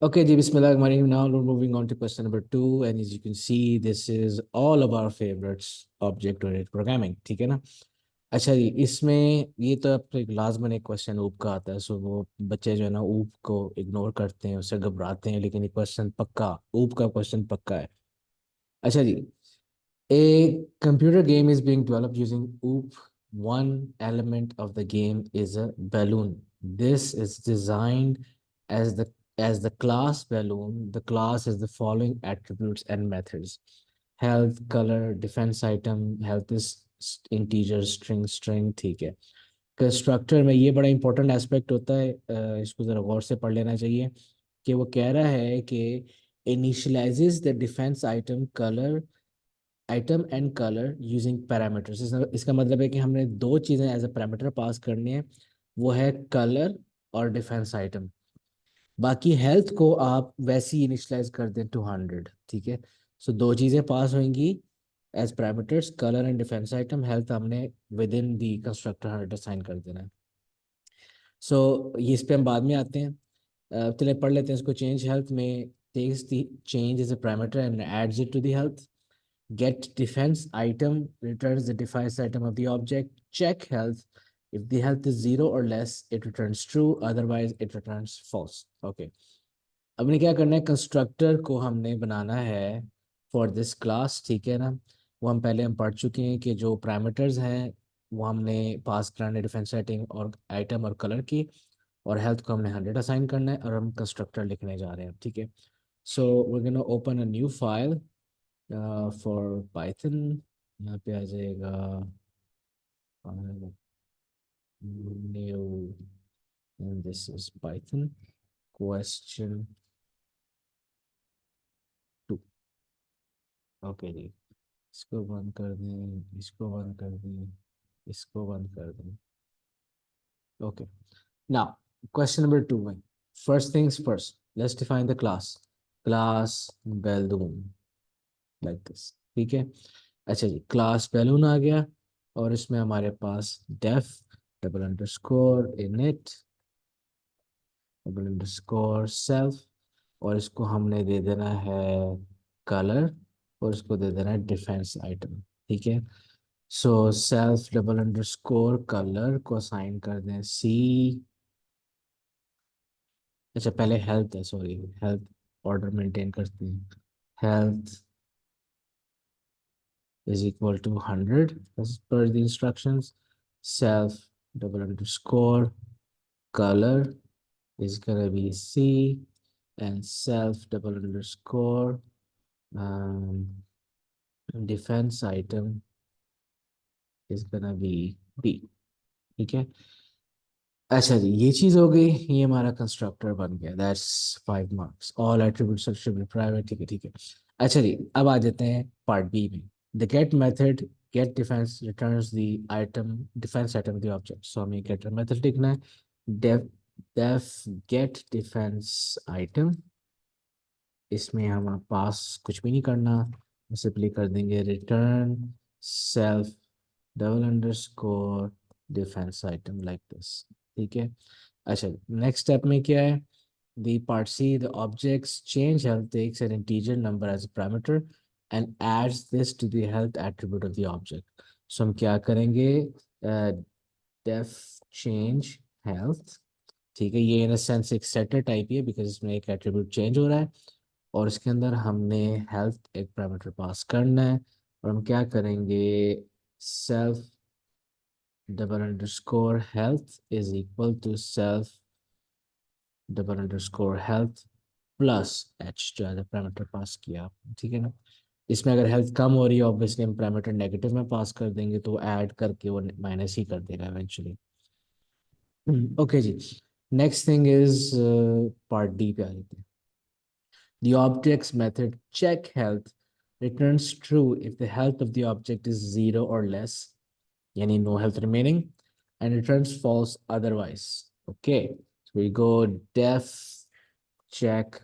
Okay, ji, Bismillahirrahmanirrahim. Now we're moving on to question number 2, and as you can see, this is all of our favorites, object-oriented programming. ठीक है ना? अच्छा जी, इसमें ये तो आपको एक लाजमन एक क्वेश्चन ऊप का आता है, सो वो बच्चे जो है ना ऊप को इग्नोर करते हैं, उससे घबराते हैं, लेकिन ये क्वेश्चन पक्का, ऊप का क्वेश्चन पक्का है। अच्छा जी, a computer game is being developed using OOP. One element of the game is a balloon. This is designed as the class balloon. The class has the following attributes and methods: health, color, defense item. Health is integer, string. ठीक है। Constructor में ये बड़ा important aspect होता है, इसको ज़रा गौर से पढ़ लेना चाहिए कि वो कह रहा है कि initialises the defence item and colour using parameters. इसका मतलब है कि हमने दो चीज़ें एज अ पैरामीटर पास करनी है, वो है कलर और डिफेंस आइटम। बाकी हेल्थ को आप वैसे ही इनिशलाइज कर दें टू 100। ठीक है। सो दो चीज़ें पास होंगी as parameters, colour and defence item. Health हमने within the constructor 100 assign कर देना है। ये इस पे हम बाद में आते हैं। चलिए पढ़ लेते हैं इसको। चेंज हेल्थ में takes the change is a parameter and adds it to the health. Get defense item returns the defense item of the object. Check health. If the health is 0 or less, it returns true. Otherwise, it returns false. Okay. अब हमने क्या करना है, constructor को हमने बनाना है for this class. ठीक है ना? वो हम पढ़ चुके हैं कि जो पैरामीटर्स हैं वो हमने पास कराने डिफेंस सेटिंग और आइटम और कलर की, और हेल्थ को हमने 100 असाइन करना है, और हम कंस्ट्रक्टर लिखने जा रहे हैं। ठीक है। So we gonna open a new file for Python. यहाँ पे आ जाएगा new, and this is Python question 2। Okay जी, इसको बंद कर दें, इसको बंद कर दें, इसको बंद कर दें। ओके, नाउ क्वेश्चन नंबर 2 में first things first, let's define the class balloon like this. ठीक है। अच्छा जी, क्लास बैलून आ गया, और इसमें हमारे पास def double underscore init double underscore self, और इसको हमने दे देना है कलर, और इसको दे देना है डिफेंस आइटम। ठीक है। So self double underscore colour को असाइन कर दें सी। अच्छा, पहले हेल्थ है, सॉरी, हेल्थ ऑर्डर मेंटेन करते हैं। Health is equal to 100 as per the instructions. Self double underscore color is gonna be C, and self double underscore um, defense item is gonna be B। ठीक है। अच्छा जी, ये चीज हो गई, ये हमारा कंस्ट्रक्टर बन गया। That's 5 marks. All attributes should be private. ठीक है, ठीक है। अच्छा जी, अब आ जाते हैं पार्ट बी में। The get method get defence returns the item, defence item the object. So हमें गेट मेथड लिखना है। Def def get defence item. इसमें हम पास कुछ भी नहीं करना, सिंपली कर देंगे return self double underscore defence item like this. ठीक है। अच्छा, नेक्स्ट स्टेप में क्या है? the part C, the object's change health takes an integer number as a parameter and adds this to the health attribute of the object. So हम क्या करेंगे? def change health। ठीक है, ये इन अ सेंस एक सेटर टाइप ही है, because इसमें एक एट्रीब्यूट चेंज हो रहा है, और इसके अंदर हमने हेल्थ एक पैरामीटर पास करना है, और हम क्या करेंगे? Self double underscore health is equal to self double underscore health plus H, जो है पैरामीटर पास किया। ठीक है ना? इसमें अगर हेल्थ कम हो रही है, ऑब्वियसली हम पैरामीटर नेगेटिव में पास कर देंगे, तो ऐड करके वो माइनस ही कर देगा इवेंचुअली। ओके जी, next thing is part D पे आ जाते हैं। The object's method check health returns true if the health of the object is 0 or less, yani no health remaining, and returns false otherwise. Okay, so we go def check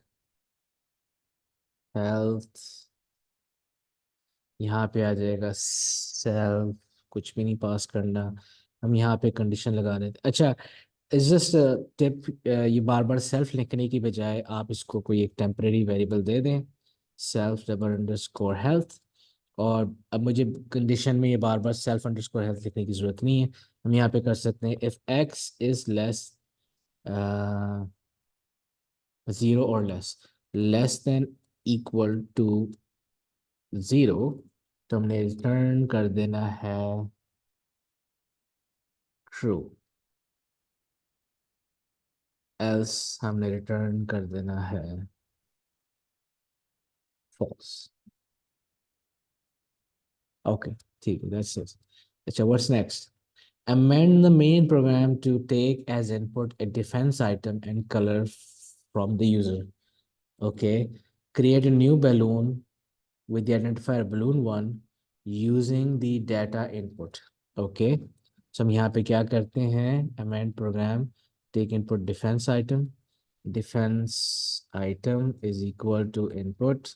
health, यहाँ पे आ जाएगा self, कुछ भी नहीं पास करना, हम यहाँ पे कंडीशन लगा रहे थे। अच्छा, इट्स जस्ट टिप, ये बार बार सेल्फ लिखने की बजाय आप इसको कोई एक टेम्परेरी वेरिएबल दे दें, सेल्फ डबल अंडरस्कोर हेल्थ। और अब मुझे कंडीशन में ये बार बार सेल्फ अंडरस्कोर हेल्थ लिखने की ज़रूरत नहीं है। हम यहाँ पे कर सकते हैं if X is less, zero और less than equal to zero, तो हमने रिटर्न कर देना है ट्रू, एल्स हमने रिटर्न कर देना है फॉल्स। ओके, ठीक है, दैट्स इट। अच्छा, what's next? Amend the main program to take as input a defense item and color from the user. Okay. Create a new balloon with the identifier balloon1 using the data input. Okay. So हम यहाँ पे क्या करते हैं? Amend program, take input defense item. Defense item is equal to input.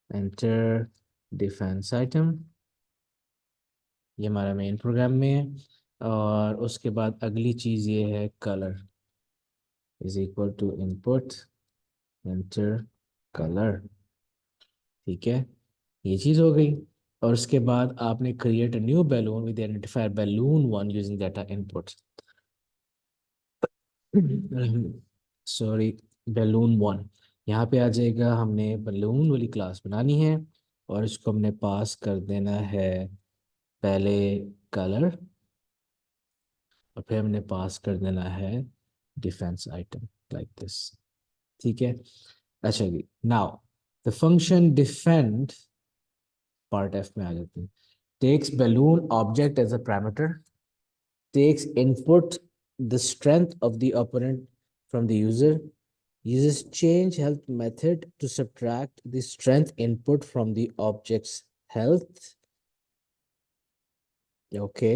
Enter defense item. ये हमारा main program में है। और उसके बाद अगली चीज़ ये है colour is equal to input enter colour. ठीक है, ये चीज़ हो गई। और उसके बाद आपने create a new balloon with identifier balloon1 using data input. Sorry, balloon1 यहाँ पे आ जाएगा। हमने बलून वाली क्लास बनानी है और इसको हमने पास कर देना है पहले कलर, और फिर हमने पास कर देना है डिफेंस आइटम लाइक दिस। ठीक है। अच्छा जी, now the function defend part F में आ जाते हैं। Takes balloon object as a parameter, takes input the strength of the opponent from the user, uses change health method to subtract the strength input from the object's health. Okay,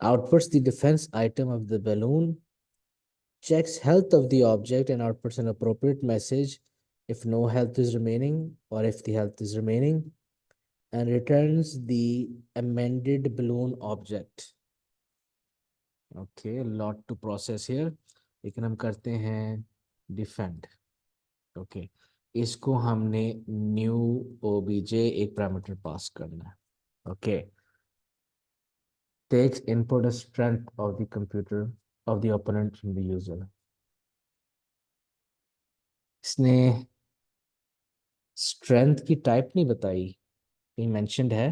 outputs the defense item of the balloon, checks health of the object and outputs an appropriate message if no health is remaining or if the health is remaining, and returns the amended balloon object. Okay, lot to process here, लेकिन हम करते हैं defend. Okay, इसको हमने new obj एक parameter pass करना है. Okay, takes input a strength of the computer of the opponent from the user. इसने स्ट्रेंथ की टाइप नहीं बताई, कहीं मेंशन्ड है?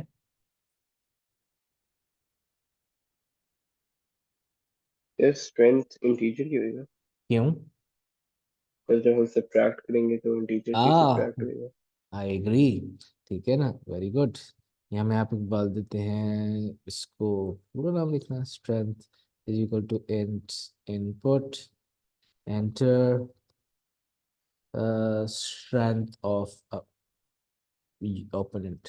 यार स्ट्रेंथ इंटीजर ही होएगा, क्यों? पर जब हम सब्ट्रैक्ट करेंगे तो इंटीजर से आ सब्ट्रैक्ट होएगा। I agree. ठीक है ना, वेरी गुड। यहाँ में आप बोल देते हैं, इसको पूरा नाम लिखना, strength is equal to int input enter strength of opponent,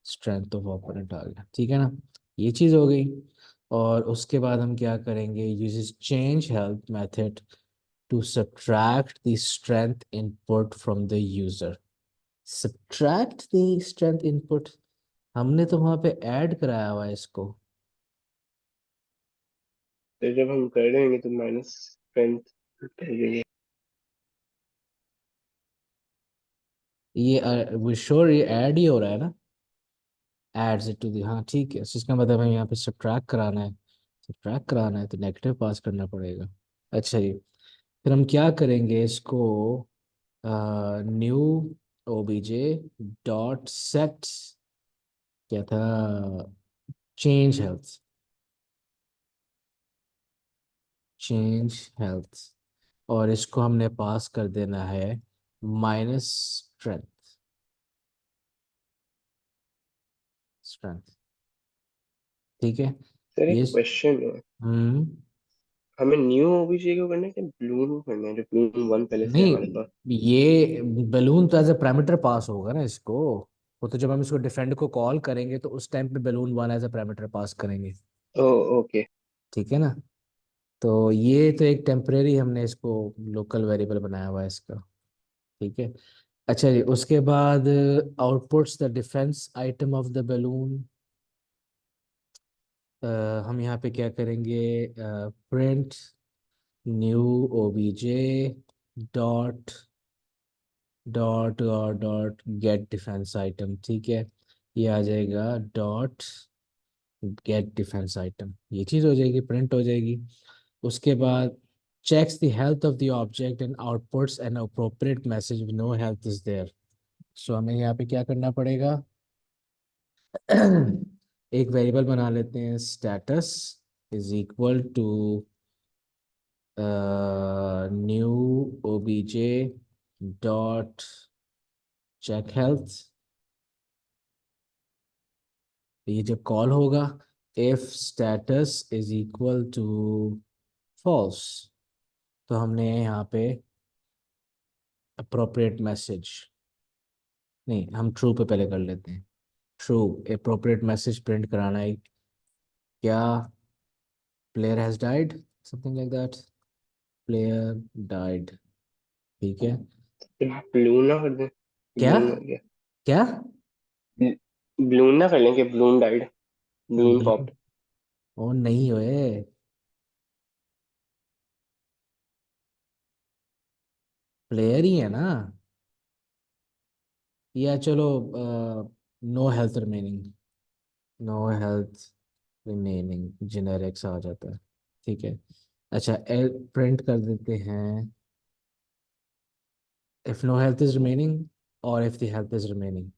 strength of opponent आ गया। ठीक है ना, ये चीज़ हो गई। और उसके बाद हम क्या करेंगे? Uses change health method to subtract the strength input from the user. Subtract the strength input, हमने तो वहां पे ऐड कराया हुआ है इसको। तो जब हम कर देंगे तो माइनस स्ट्रेंथ करेंगे। ये वो श्योर ये ऐड ही हो रहा है ना, एड्स इट टू दी, हाँ ठीक है। इसका मतलब हमें यहाँ पे सब्ट्रैक्ट कराना है, सब्ट्रैक्ट कराना है तो नेगेटिव पास करना पड़ेगा। अच्छा जी, फिर हम क्या करेंगे इसको? न्यू ओबीजे डॉट सेट, क्या था, चेंज हेल्थ, चेंज हेल्थ, और इसको हमने पास कर देना है माइनस स्ट्रेंथ, स्ट्रेंथ। ठीक है सर एक ये क्वेश्चन है, हम्म हमें न्यू ओबीजे को करना है कि ब्लून को करना है, जो ब्लून वन पहले से है नहीं, हमारे पास? ये बलून तो एज ए पैरामीटर पास होगा ना इसको। वो तो जब हम इसको डिफेंड को कॉल करेंगे तो उस टाइम पे balloon1 as a parameter pass करेंगे। ओ ओके। ठीक है ना, तो ये तो एक टेम्परेरी हमने इसको लोकल वेरिएबल बनाया हुआ है इसका। ठीक है। अच्छा जी, उसके बाद outputs the defence item of the balloon. हम यहाँ पे क्या करेंगे, print new OBJ dot dot और डॉट गेट डिफेंस आइटम, ठीक है। ये आ जाएगा डॉट गेट डिफेंस आइटम, ये चीज़ हो जाएगी, प्रिंट हो जाएगी। उसके बाद checks the health of the object and outputs an appropriate message with no health is there। सो हमें यहाँ पे क्या करना पड़ेगा, एक वेरिएबल बना लेते हैं, status is equal to new OBJ dot check health. ये जब कॉल होगा, if status is equal to false, तो हमने यहाँ पे अप्रोप्रिएट मैसेज, नहीं हम ट्रू पे पहले कर लेते हैं। ट्रू अप्रोप्रिएट मैसेज प्रिंट कराना है, क्या player has died, something like that, player died, ठीक है। ब्लून ना कर दें, क्या ब्लून कर गया, क्या ब्लून ना कर लेंगे, ब्लून डाइड, ब्लून पॉप। ओ नहीं हुए, प्लेयर ही है ना, या चलो no health remaining, no health remaining generics आ जाता है, ठीक है। अच्छा प्रिंट कर देते हैं, if no health is remaining और if the health is remaining.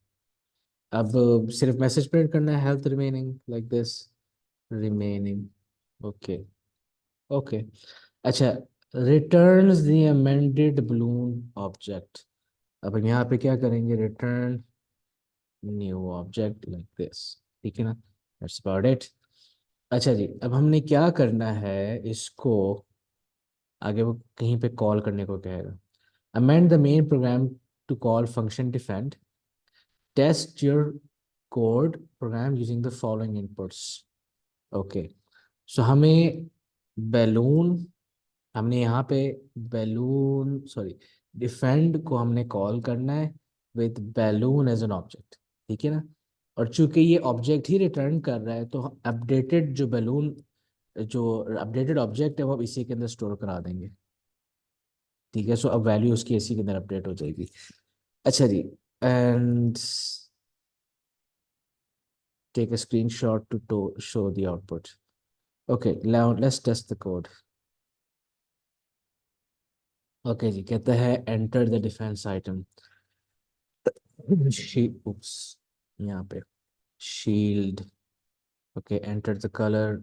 अब सिर्फ मैसेज प्रिंट करना है, health remaining like this, remaining, okay okay. अच्छा returns the amended balloon object, अब हम यहाँ पे क्या करेंगे, return new object like this, ठीक है ना, दैट्स अबाउट इट। अच्छा जी, अब हमने क्या करना है इसको, आगे वो कहीं पे कॉल करने को कहेगा, amend the main program to call function defend, test your code program using the following inputs। Okay, so हमें बैलून, हमने यहाँ पे बैलून सॉरी डिफेंड को हमने कॉल करना है with balloon as an object, ठीक है ना। और चूंकि ये ऑब्जेक्ट ही रिटर्न कर रहा है, तो अपडेटेड जो बैलून, जो अपडेटेड ऑब्जेक्ट है वो अब इसी के अंदर स्टोर करा देंगे, ठीक है। सो अब वैल्यू उसकी इसी के अंदर अपडेट हो जाएगी। अच्छा जी, and take a screenshot to show the output. Okay now let's test the code. Okay जी, कहता है enter the defence item, she oops, यहाँ पे shield, okay enter the colour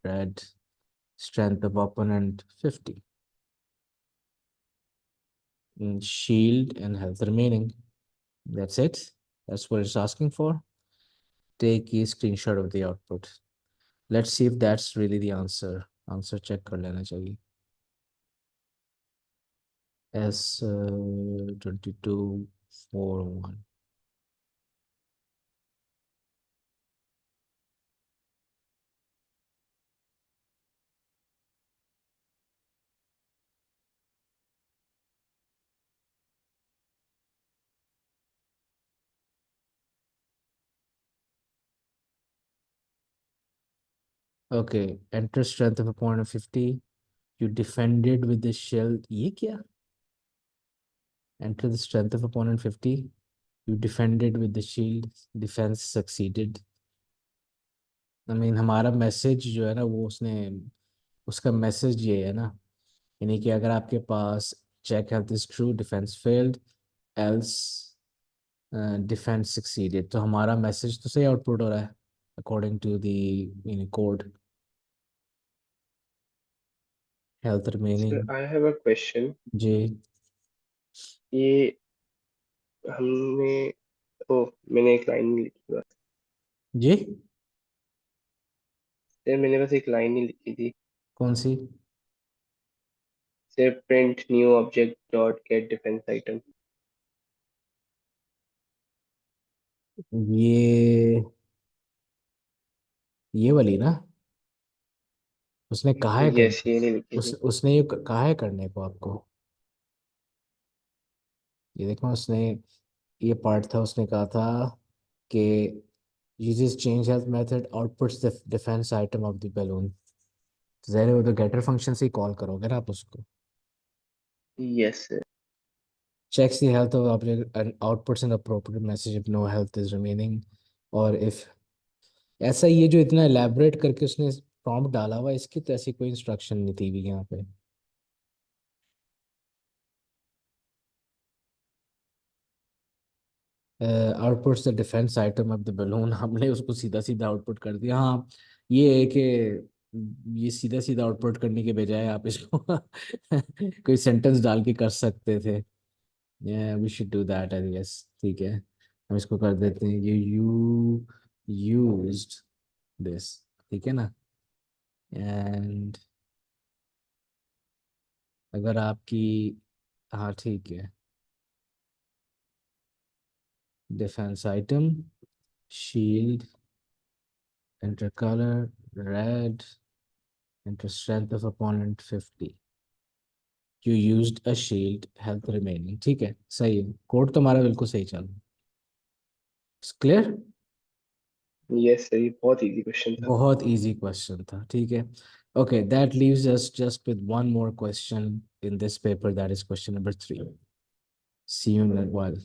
red, strength of opponent 50, shield and health remaining, that's it, that's what it's asking for। take a screenshot of the output, let's see if that's really the answer, answer check कर लेना चाहिए। S2241। Okay enter strength of opponent 50, you defended with the shield, ये क्या, enter the strength of opponent 50, you defended with the shield, defense succeeded। I mean हमारा message जो है ना वो उसने, उसका मैसेज ये है ना, यानी कि अगर आपके पास check health is true defence failed, else defence succeeded, तो हमारा मैसेज तो सही आउटपुट हो रहा है according to the code, health sir remaining. I have a question, जी ये हमने, ओ मैंने एक लाइन नहीं लिखी बस, जी, सर मैंने बस एक लाइन ही लिखी थी, कौन सी, sir print new object dot get defence item. ये ये वाली ना, उसने कहा है यस, करने, ये नहीं लिखी थी। उसने ये कहा है करने को आपको, ये देखो उसने, ये पार्ट था, उसने कहा था कि uses change health method, outputs the defense item of the balloon. ज़ाहिर है, तो getter function से ही कॉल करोगे ना आप उसको. Yes, sir. Checks the health of the object and outputs an appropriate message if no health is remaining, or if ऐसा ये जो इतना elaborate करके उसने prompt डाला हुआ, इसकी तो ऐसी कोई इंस्ट्रक्शन नहीं थी भी यहाँ पे. Outputs the defence item of the balloon. हमने उसको सीधा सीधा आउटपुट कर दिया. हाँ, ये है कि ये सीधा सीधा आउटपुट करने के बजाय आप इसको कोई सेंटेंस डाल के कर सकते थे. We should do that I guess. ठीक है, हम इसको कर देते हैं, यू यूज्ड दिस. ठीक है ना. एंड अगर आपकी, हाँ ठीक है, defence item shield, enter color red, enter strength of opponent 50. You used a shield, health remaining. ठीक है, सही है, कोड तुम्हारा बिल्कुल सही चल रहा है. क्लियर. Yes, sir. ये बहुत इजी क्वेश्चन था. बहुत इजी क्वेश्चन था. ठीक है. Okay, that leaves us just with one more question in this paper, that is question number 3. See you in a while.